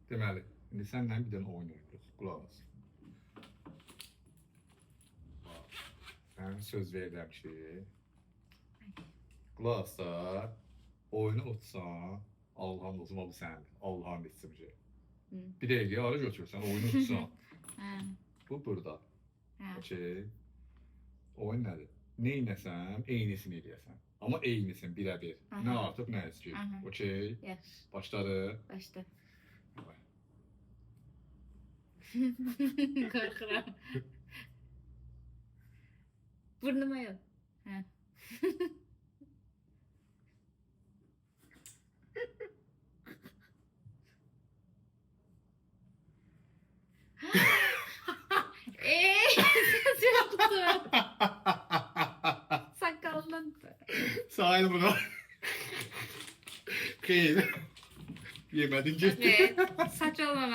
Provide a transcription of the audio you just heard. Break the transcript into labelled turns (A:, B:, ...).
A: Deməli, indi səndən bir dənə oyun oynayırıq. Qulaq as. Mən söz verirəm ki, qulaq as da, oyunu utsan, Allah'ın olsun, bu səndir. Allah'ın etsin ki. Bir dəqiqə ara götürürsən, oyunu utsan. Bu burada. Okey. Oyun nədir? Neynəsəm, eynisini eləyəsən. Amma eynisin, birə-bir. Nə artıq, nə əskil. Okey. Başladı.
B: Başla. Korkuram. Burnuma yok. Ha. Ses yaptı. Sakallandı.
A: Sahil bunu. Kıyın. Yemedin ki.
B: Evet, saç olmamak